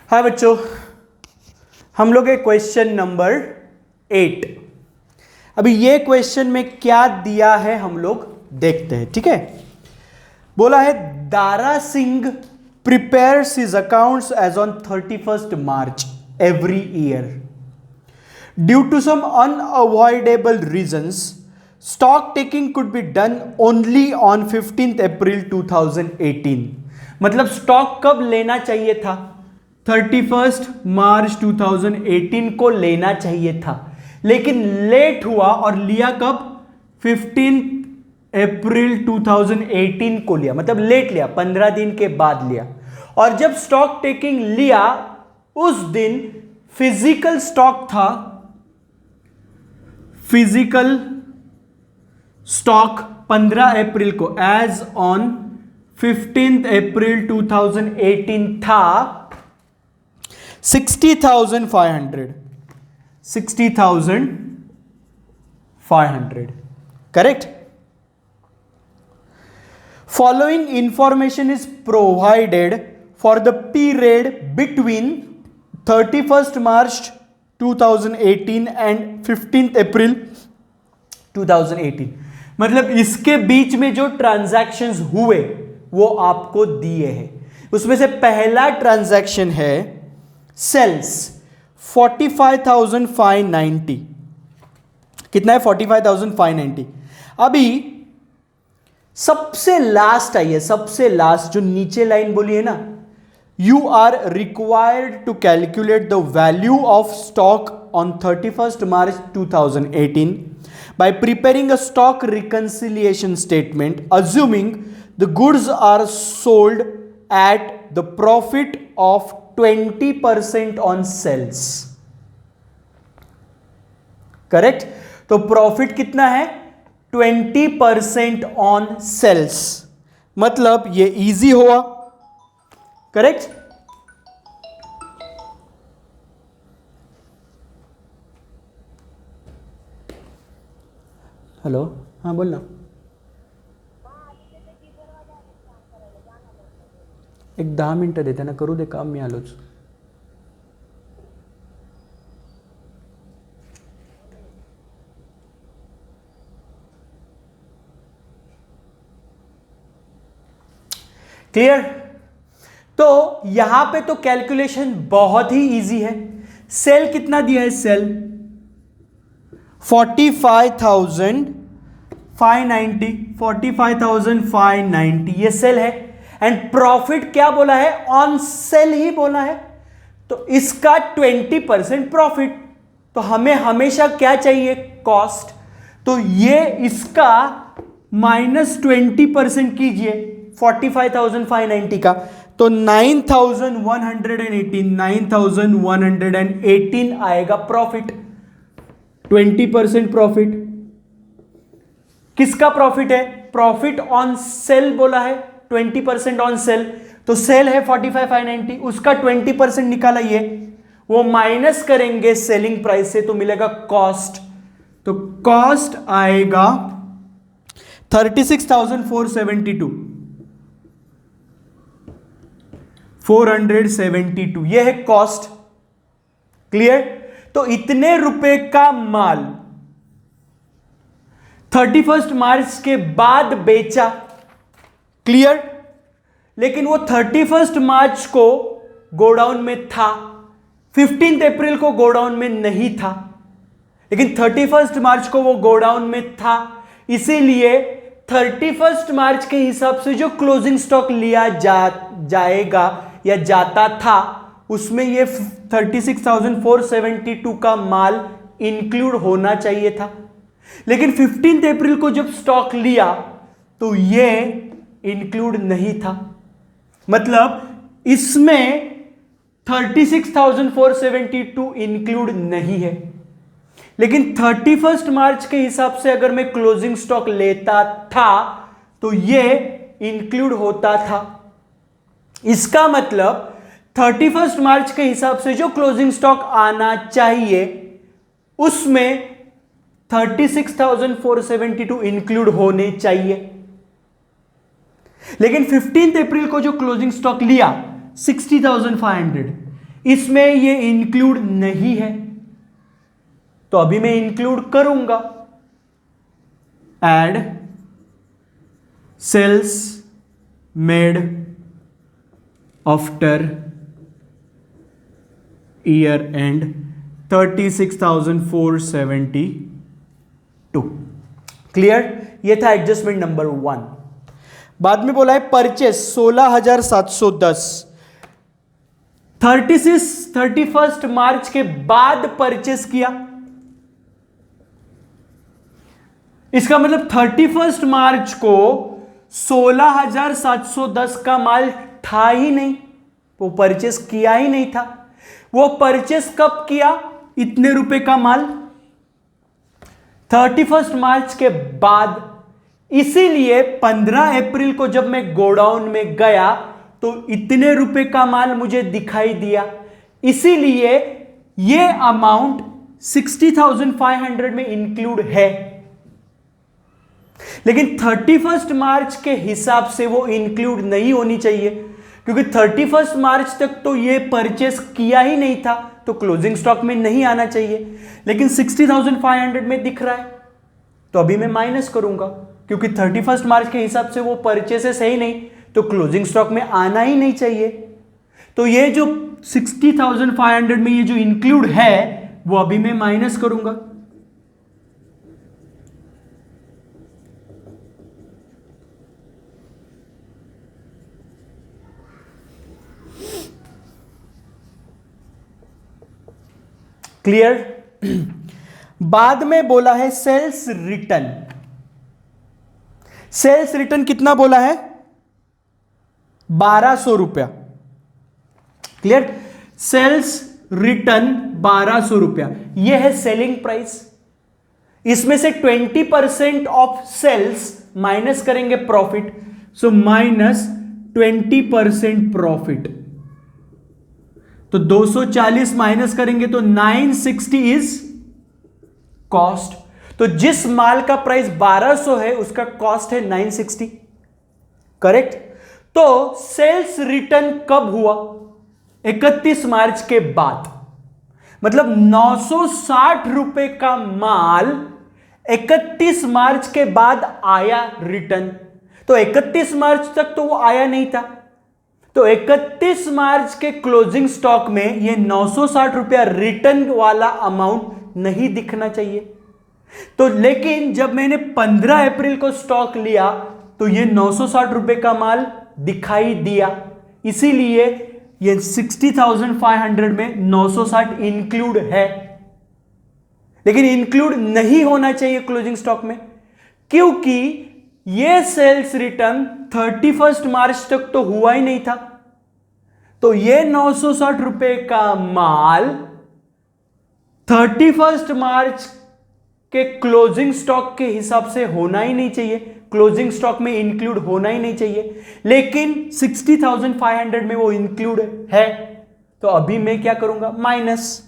हाँ बच्चों, हम लोग है क्वेश्चन नंबर 8। अभी ये क्वेश्चन में क्या दिया है हम लोग देखते हैं, ठीक है। बोला है Dara Singh prepares his accounts as on 31st March every year. Due to some unavoidable reasons, stock taking could be done only on 15th April 2018. मतलब स्टॉक कब लेना चाहिए था? 31st March 2018 को लेना चाहिए था, लेकिन लेट हुआ और लिया कब? 15th April 2018 को लिया, मतलब लेट लिया, 15 दिन के बाद लिया। और जब स्टॉक टेकिंग लिया उस दिन फिजिकल स्टॉक था, फिजिकल स्टॉक 15 अप्रैल को एज ऑन 15th April 2018 था 60,500, correct. Following information is provided for the period between 31st March 2018 and 15th April 2018। मतलब इसके बीच में जो ट्रांजैक्शंस हुए वो आपको दिए हैं। उसमें से पहला ट्रांजैक्शन है सेल्स 45,590। कितना है? 45,590। अभी सबसे लास्ट आई है, सबसे लास्ट जो नीचे लाइन बोली है ना, you are required to calculate the value of stock on 31st March 2018 by preparing a stock reconciliation statement assuming the goods are sold at the profit of 20% on sales, correct. तो profit कितना है? 20% on sales, मतलब ये easy हुआ, correct. Hello, हाँ बोलना। एक 10 मिनिटं देते ना, करू दे काम, मी आलोच। क्लियर? तो यहां पे तो कैलकुलेशन बहुत ही इजी है। सेल कितना दिया है? सेल 45,590, 45,590 ये सेल है। एंड प्रॉफिट क्या बोला है? ऑन सेल ही बोला है, तो इसका 20% प्रॉफिट। तो हमें हमेशा क्या चाहिए? कॉस्ट। तो ये इसका -20% कीजिए 45,590 का, तो 9,118 आएगा प्रॉफिट। 20% प्रॉफिट किसका प्रॉफिट है? प्रॉफिट ऑन सेल बोला है, 20% ऑन सेल। तो सेल है 45,590, उसका 20% निकाला, ये वो माइनस करेंगे सेलिंग प्राइस से, तो मिलेगा कॉस्ट। तो कॉस्ट आएगा 36,472, 472, यह है कॉस्ट। क्लियर? तो इतने रुपए का माल 31st मार्च के बाद बेचा, क्लियर। लेकिन वो 31st मार्च को गोडाउन में था, 15th अप्रैल को गोडाउन में नहीं था, लेकिन 31st मार्च को वो गोडाउन में था। इसीलिए 31st मार्च के हिसाब से जो क्लोजिंग स्टॉक लिया जाएगा या जाता था, उसमें ये 36,472 का माल इंक्लूड होना चाहिए था। लेकिन 15th अप्रैल को जब स्टॉक लिया तो ये इंक्लूड नहीं था, मतलब इसमें 36,472 इंक्लूड नहीं है। लेकिन 31st मार्च के हिसाब से अगर मैं क्लोजिंग स्टॉक लेता था तो ये इंक्लूड होता था। इसका मतलब 31st मार्च के हिसाब से जो क्लोजिंग स्टॉक आना चाहिए उसमें 36,472 इंक्लूड होने चाहिए। लेकिन 15 अप्रैल को जो क्लोजिंग स्टॉक लिया 60,500, इसमें ये इंक्लूड नहीं है, तो अभी मैं इंक्लूड करूंगा। Add sales made after year end 36,472। Clear? ये था एडजस्टमेंट नंबर 1। बाद में बोला है परचेस 16,710, 31 मार्च के बाद परचेस किया। इसका मतलब 31 मार्च को 16,710 का माल था ही नहीं, वो परचेस किया ही नहीं था। वो परचेस कब किया इतने रुपए का माल? 31 मार्च के बाद। इसीलिए 15 अप्रैल को जब मैं गोडाउन में गया तो इतने रुपए का माल मुझे दिखाई दिया, इसीलिए ये अमाउंट 60,500 में इंक्लूड है। लेकिन 31 मार्च के हिसाब से वो इंक्लूड नहीं होनी चाहिए, क्योंकि 31 मार्च तक तो ये परचेस किया ही नहीं था, तो क्लोजिंग स्टॉक में नहीं आना चाहिए। लेकिन 60,500 में दिख रहा है, तो अभी मैं माइनस करूंगा, क्योंकि 31 मार्च के हिसाब से वो परचेसेस है ही नहीं, तो क्लोजिंग स्टॉक में आना ही नहीं चाहिए। तो ये जो 60,500 में ये जो इंक्लूड है वो अभी मैं माइनस करूंगा। क्लियर? बाद में बोला है सेल्स रिटर्न। सेल्स रिटर्न कितना बोला है? 1200 रुपया। क्लियर? सेल्स रिटर्न 1200 रुपया, यह है सेलिंग प्राइस। इसमें से 20% ऑफ सेल्स माइनस करेंगे प्रॉफिट, सो माइनस 20% प्रॉफिट। तो 240 माइनस करेंगे तो 960 इज कॉस्ट। तो जिस माल का प्राइस 1200 है उसका कॉस्ट है 960। करेक्ट? तो सेल्स रिटर्न कब हुआ? 31 मार्च के बाद। मतलब 960 रुपए का माल 31 मार्च के बाद आया रिटर्न। तो 31 मार्च तक तो वो आया नहीं था, तो 31 मार्च के क्लोजिंग स्टॉक में ये 960 रुपया रिटर्न वाला अमाउंट नहीं दिखना चाहिए। तो लेकिन जब मैंने 15 अप्रैल को स्टॉक लिया तो ये 960 रुपए का माल दिखाई दिया, इसीलिए ये 60,500 में 960 इंक्लूड है। लेकिन इंक्लूड नहीं होना चाहिए क्लोजिंग स्टॉक में, क्योंकि ये सेल्स रिटर्न 31 मार्च तक तो हुआ ही नहीं था। तो ये 960 रुपए का माल 31 मार्च के क्लोजिंग स्टॉक के हिसाब से होना ही नहीं चाहिए, क्लोजिंग स्टॉक में इंक्लूड होना ही नहीं चाहिए। लेकिन 60,500 में वो इंक्लूड है, तो अभी मैं क्या करूंगा? माइनस।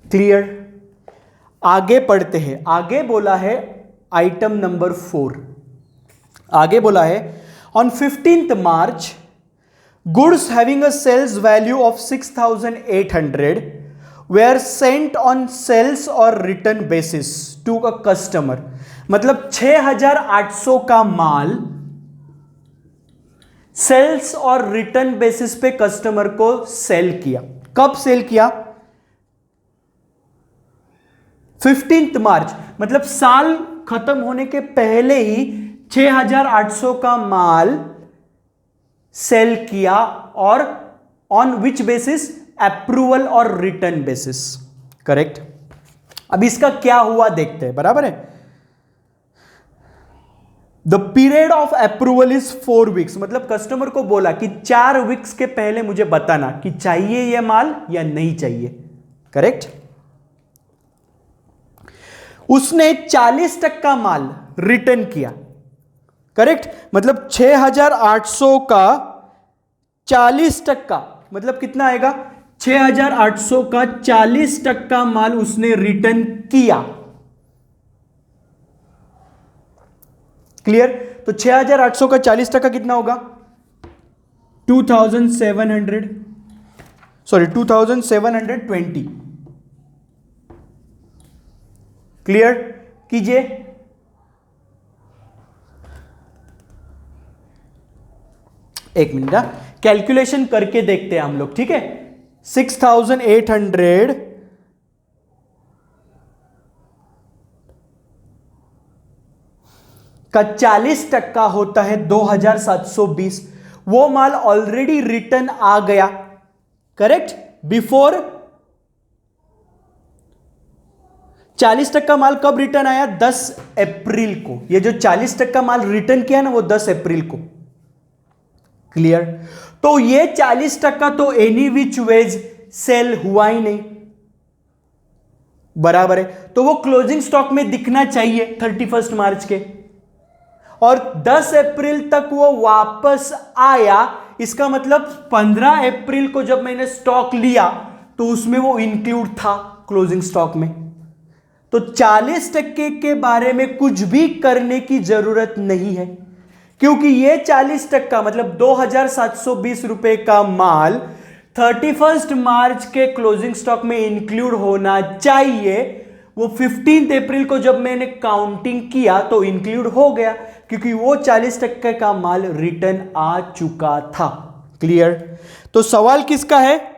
क्लियर? आगे पढ़ते हैं। आगे बोला है आइटम नंबर 4। आगे बोला है on 15th March goods having a sales value of 6,800 were sent on sales और return basis to a customer. मतलब 6,800 का माल सेल्स और रिटर्न बेसिस पे कस्टमर को सेल किया। कब सेल किया? 15th मार्च, मतलब साल खत्म होने के पहले ही 6,800 का माल सेल किया, और ऑन विच बेसिस? अप्रूवल और रिटर्न बेसिस। करेक्ट? अब इसका क्या हुआ देखते हैं। बराबर है? The period of approval is 4 weeks. मतलब कस्टमर को बोला कि 4 वीक्स के पहले मुझे बताना कि चाहिए यह माल या नहीं चाहिए। करेक्ट? उसने 40% माल रिटर्न किया। करेक्ट? मतलब 6,800 का 40%, मतलब कितना आएगा, 6,800 का 40% माल उसने रिटर्न किया। क्लियर? तो 6,800 का 40% कितना होगा, 2,700, सॉरी 2,720। क्लियर कीजिए। एक मिनट, कैलकुलेशन करके देखते हैं हम लोग, ठीक है। 6,800 का 40% होता है 2,720। वो माल ऑलरेडी रिटर्न आ गया, करेक्ट, बिफोर। 40% माल कब रिटर्न आया, 10 अप्रैल को। ये जो 40% माल रिटर्न किया ना, वो 10 अप्रैल को। क्लियर? तो ये 40% तो एनी विच वेज सेल हुआ ही नहीं, बराबर है। तो वो क्लोजिंग स्टॉक में दिखना चाहिए 31 मार्च के, और 10 अप्रैल तक वो वापस आया। इसका मतलब 15 अप्रैल को जब मैंने स्टॉक लिया तो उसमें वो इंक्लूड था क्लोजिंग स्टॉक में। तो 40% के बारे में कुछ भी करने की जरूरत नहीं है, क्योंकि ये 40% मतलब 2,720 रुपए का माल 31 मार्च के क्लोजिंग स्टॉक में इंक्लूड होना चाहिए। वो 15 अप्रैल को जब मैंने काउंटिंग किया तो इंक्लूड हो गया, क्योंकि वो 40% का माल रिटर्न आ चुका था। क्लियर? तो सवाल किसका है,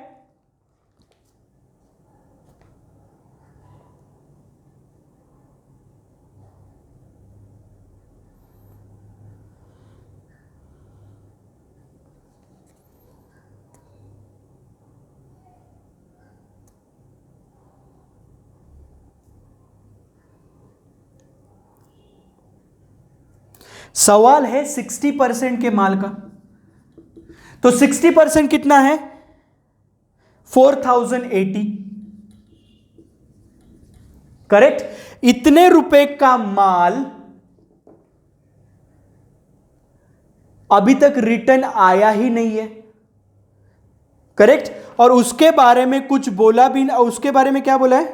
सवाल है 60% के माल का। तो 60% कितना है, 4,080, करेक्ट। इतने रुपए का माल अभी तक रिटर्न आया ही नहीं है, करेक्ट। और उसके बारे में कुछ बोला भी ना, उसके बारे में क्या बोला है,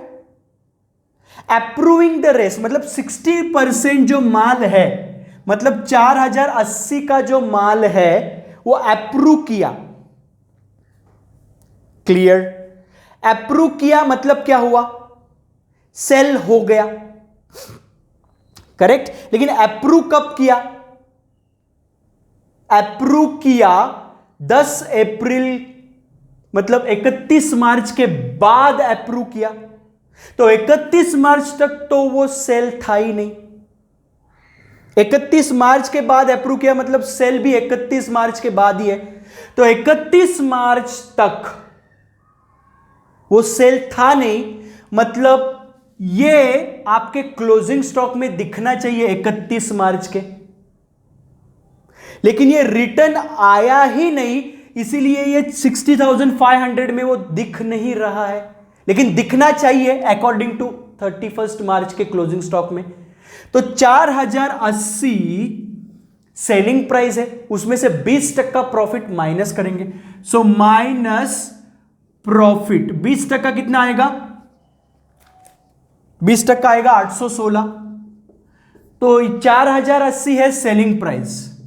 अप्रूविंग द रेस्ट, मतलब 60% जो माल है, मतलब 4,080 का जो माल है वो अप्रूव किया। क्लियर? अप्रूव किया मतलब क्या हुआ, सेल हो गया, करेक्ट। लेकिन अप्रूव कब किया, अप्रूव किया 10 अप्रैल, मतलब 31 मार्च के बाद अप्रूव किया। तो 31 मार्च तक तो वो सेल था ही नहीं। 31 मार्च के बाद अप्रूव किया मतलब सेल भी 31 मार्च के बाद ही है। तो 31 मार्च तक वो सेल था नहीं, मतलब ये आपके क्लोजिंग स्टॉक में दिखना चाहिए 31 मार्च के, लेकिन ये रिटर्न आया ही नहीं, इसीलिए ये 60,500 में वो दिख नहीं रहा है, लेकिन दिखना चाहिए अकॉर्डिंग टू 31 मार्च के क्लोजिंग स्टॉक में। तो 4,080 सेलिंग प्राइस है, उसमें से 20% प्रॉफिट माइनस करेंगे। सो माइनस प्रॉफिट 20% कितना आएगा, 20% आएगा 816। तो 4,080 है सेलिंग प्राइस,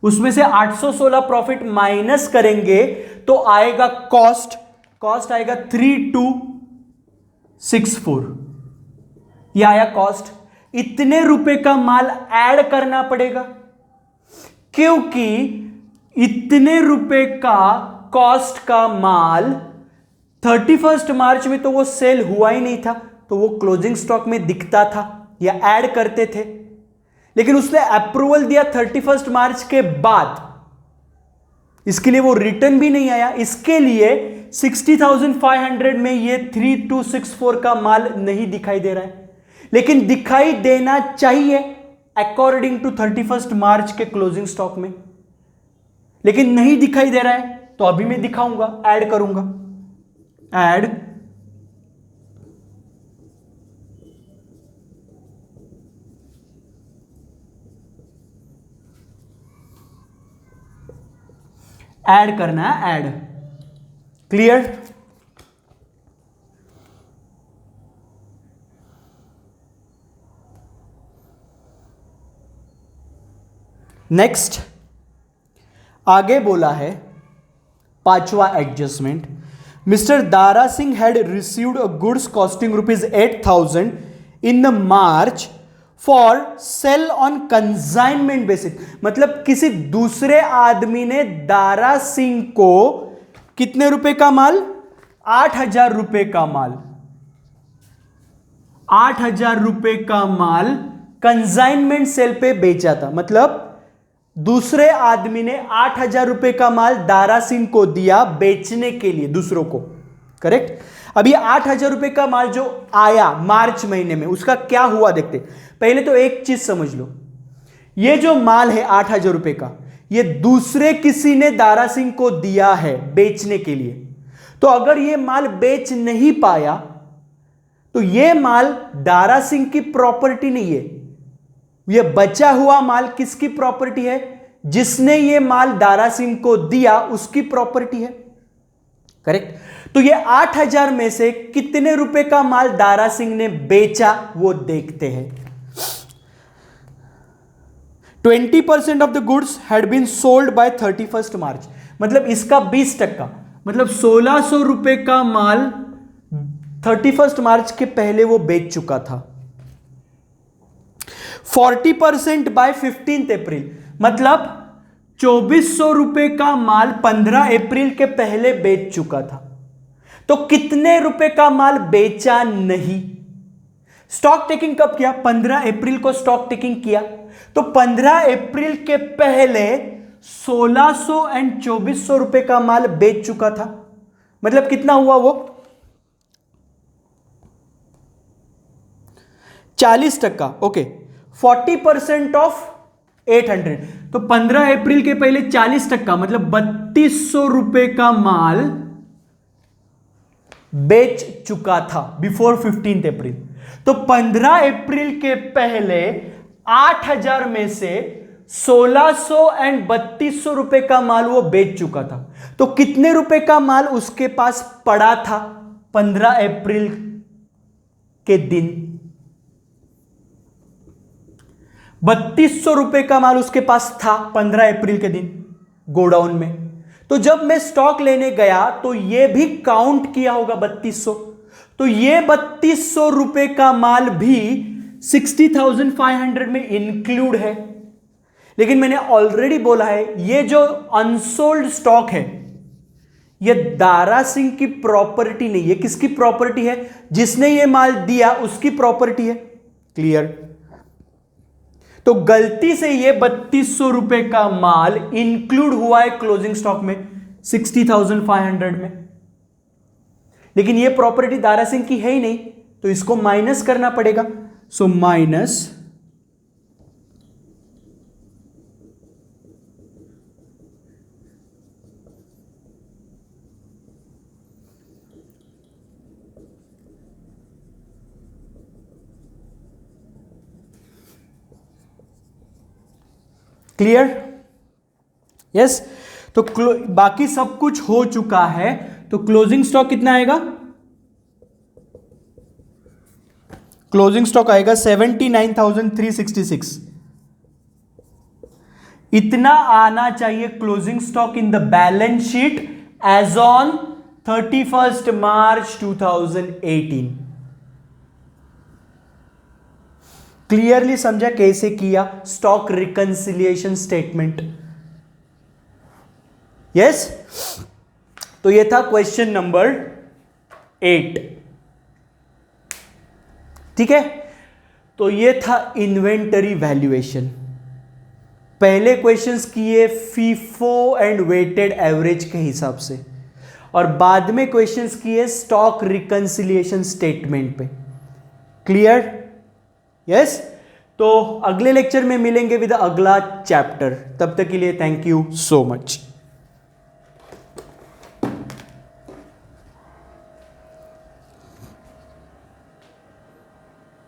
उसमें से 816 प्रॉफिट माइनस करेंगे तो आएगा कॉस्ट, कॉस्ट आएगा 3,264। यह आया कॉस्ट। इतने रुपए का माल ऐड करना पड़ेगा, क्योंकि इतने रुपए का कॉस्ट का माल 31 मार्च में तो वो सेल हुआ ही नहीं था, तो वो क्लोजिंग स्टॉक में दिखता था या ऐड करते थे। लेकिन उसने अप्रूवल दिया 31 मार्च के बाद, इसके लिए वो रिटर्न भी नहीं आया। इसके लिए 60,500 में ये 3,264 का माल नहीं दिखाई दे रहा है, लेकिन दिखाई देना चाहिए अकॉर्डिंग टू 31 मार्च के क्लोजिंग स्टॉक में, लेकिन नहीं दिखाई दे रहा है। तो अभी मैं दिखाऊंगा, ऐड करूंगा, ऐड ऐड करना है, ऐड। क्लियर? नेक्स्ट आगे बोला है पांचवा adjustment, mister Dara Singh had received a goods costing ₹8,000 in the March for sale on consignment basis. मतलब किसी दूसरे आदमी ने दारा सिंह को कितने रुपए का माल, 8,000 रुपए का माल, 8,000 रुपए का माल कंसाइनमेंट सेल पे बेचा था। मतलब दूसरे आदमी ने 8,000 रुपए का माल दारा सिंह को दिया बेचने के लिए दूसरों को। करेक्ट? अब ये 8,000 रुपए का माल जो आया मार्च महीने में, उसका क्या हुआ देखते। पहले तो एक चीज समझ लो, ये जो माल है 8,000 रुपए का, ये दूसरे किसी ने दारा सिंह को दिया है बेचने के लिए। तो अगर ये माल बेच नहीं पाया तो ये माल दारा सिंह की प्रॉपर्टी नहीं है। ये बचा हुआ माल किसकी प्रॉपर्टी है? जिसने ये माल दारा सिंह को दिया उसकी प्रॉपर्टी है। करेक्ट? तो ये 8,000 में से कितने रुपए का माल दारा सिंह ने बेचा वो देखते हैं। 20% of the goods had been sold by 31 March. मतलब इसका 20%, मतलब 1,600 रुपए का माल 31 मार्च के पहले वो बेच चुका था। 40% बाय 15 अप्रैल, मतलब 2,400 रुपए का माल 15 अप्रैल के पहले बेच चुका था। तो कितने रुपए का माल बेचा नहीं? स्टॉक टेकिंग कब किया? 15 अप्रैल को स्टॉक टेकिंग किया। तो 15 अप्रैल के पहले 1,600 और 2,400 रुपए का माल बेच चुका था। मतलब कितना हुआ वो? 40%। Okay, 40% of 800। तो 15 अप्रैल के पहले 40%, मतलब 3,200 रुपए का माल बेच चुका था बिफोर 15 अप्रैल। तो 15 अप्रैल के पहले 8,000 में से 1,600 और 3,200 रुपए का माल वो बेच चुका था। तो कितने रुपए का माल उसके पास पड़ा था 15 अप्रैल के दिन? 3,200 रुपए का माल उसके पास था 15 अप्रैल के दिन गोडाउन में। तो जब मैं स्टॉक लेने गया तो ये भी काउंट किया होगा 3,200। तो ये 3,200 रुपए का माल भी 60,500 में इंक्लूड है। लेकिन मैंने ऑलरेडी बोला है ये जो अनसोल्ड स्टॉक है ये दारा सिंह की प्रॉपर्टी नहीं है। किसकी प्रॉपर्टी है? जिसने ये माल दिया उसकी प्रॉपर्टी है। क्लियर? तो गलती से ये 3,200 रुपए का माल इंक्लूड हुआ है क्लोजिंग स्टॉक में 60,500 में। लेकिन ये प्रॉपर्टी दारा सिंह की है ही नहीं, तो इसको माइनस करना पड़ेगा। So minus clear? यस। तो बाकी सब कुछ हो चुका है। तो क्लोजिंग स्टॉक कितना आएगा? क्लोजिंग स्टॉक आएगा 79,366। इतना आना चाहिए closing stock in the balance sheet as on 31 March 2018। Clearly समझा कैसे किया स्टॉक रिकंसिलिएशन स्टेटमेंट? यस। तो ये था क्वेश्चन नंबर 8। ठीक है, तो ये था इन्वेंटरी वैल्यूएशन। पहले क्वेश्चंस किए फीफो एंड वेटेड एवरेज के हिसाब से, और बाद में क्वेश्चंस किए स्टॉक रिकंसिलिएशन स्टेटमेंट पे। क्लियर? यस। तो अगले लेक्चर में मिलेंगे विद अगला चैप्टर। तब तक के लिए थैंक यू सो मच।